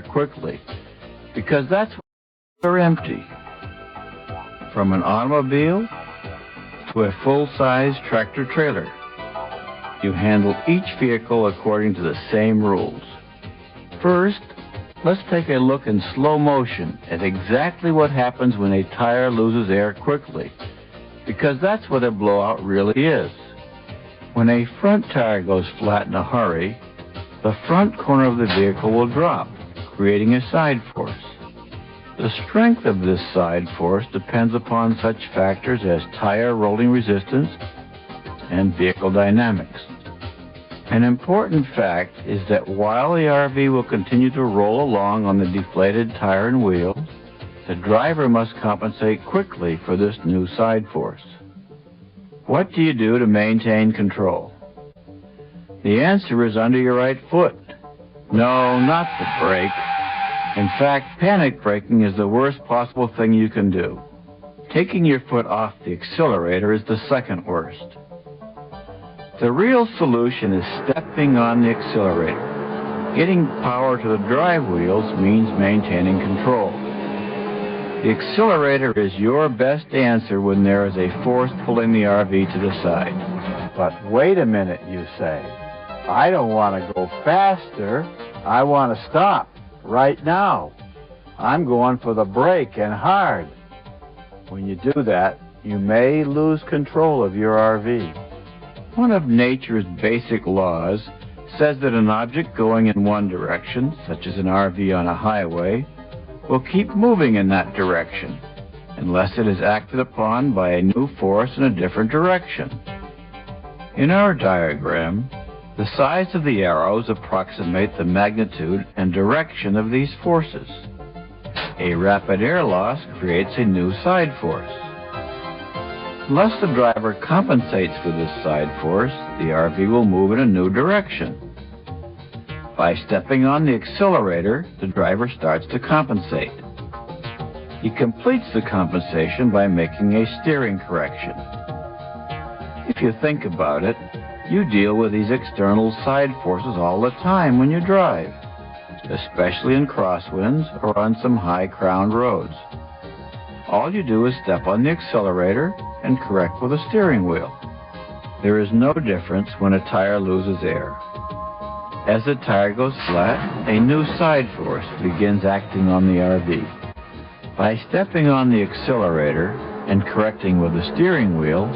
quickly, because that's when they're empty. From an automobile to a full-size tractor-trailer, you handle each vehicle according to the same rules. First, let's take a look in slow motion at exactly what happens when a tire loses air quickly, because that's what a blowout really is. When a front tire goes flat in a hurry, the front corner of the vehicle will drop, creating a side force. The strength of this side force depends upon such factors as tire rolling resistance and vehicle dynamics. An important fact is that while the RV will continue to roll along on the deflated tire and wheels, the driver must compensate quickly for this new side force. What do you do to maintain control? The answer is under your right foot. No, not the brake. In fact, panic braking is the worst possible thing you can do. Taking your foot off the accelerator is the second worst. The real solution is stepping on the accelerator. Getting power to the drive wheels means maintaining control. The accelerator is your best answer when there is a force pulling the RV to the side. But wait a minute, you say. I don't want to go faster. I want to stop right now. I'm going for the brake and hard. When you do that, you may lose control of your RV. One of nature's basic laws says that an object going in one direction, such as an RV on a highway, will keep moving in that direction unless it is acted upon by a new force in a different direction. In our diagram, the size of the arrows approximate the magnitude and direction of these forces. A rapid air loss creates a new side force. Unless the driver compensates for this side force, the RV will move in a new direction. By stepping on the accelerator, the driver starts to compensate. He completes the compensation by making a steering correction. If you think about it, you deal with these external side forces all the time when you drive, especially in crosswinds or on some high-crowned roads. All you do is step on the accelerator and correct with a steering wheel. There is no difference when a tire loses air. As the tire goes flat, a new side force begins acting on the RV. By stepping on the accelerator and correcting with the steering wheel,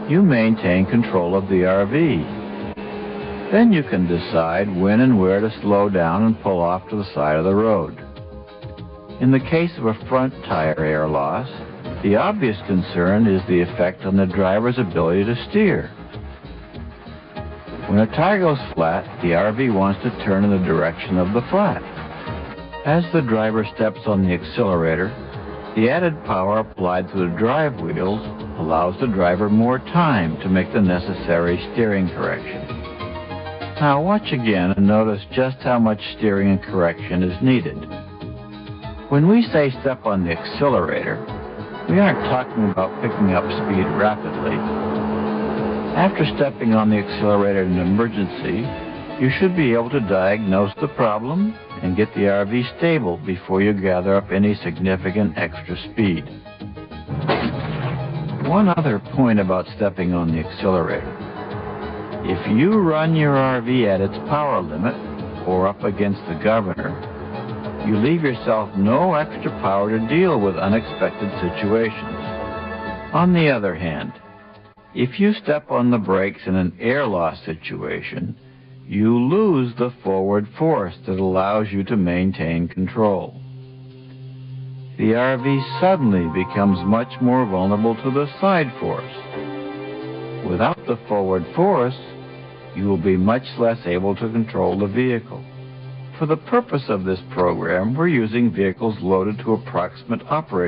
you maintain control of the RV. Then you can decide when and where to slow down and pull off to the side of the road. In the case of a front tire air loss, the obvious concern is the effect on the driver's ability to steer. When a tire goes flat, the RV wants to turn in the direction of the flat. As the driver steps on the accelerator, the added power applied to the drive wheels allows the driver more time to make the necessary steering correction. Now watch again and notice just how much steering and correction is needed. When we say step on the accelerator, we aren't talking about picking up speed rapidly. After stepping on the accelerator in an emergency, you should be able to diagnose the problem and get the RV stable before you gather up any significant extra speed. One other point about stepping on the accelerator. If you run your RV at its power limit or up against the governor, you leave yourself no extra power to deal with unexpected situations. On the other hand, if you step on the brakes in an air loss situation, you lose the forward force that allows you to maintain control. The RV suddenly becomes much more vulnerable to the side force. Without the forward force, you will be much less able to control the vehicle. For the purpose of this program, we're using vehicles loaded to approximate operating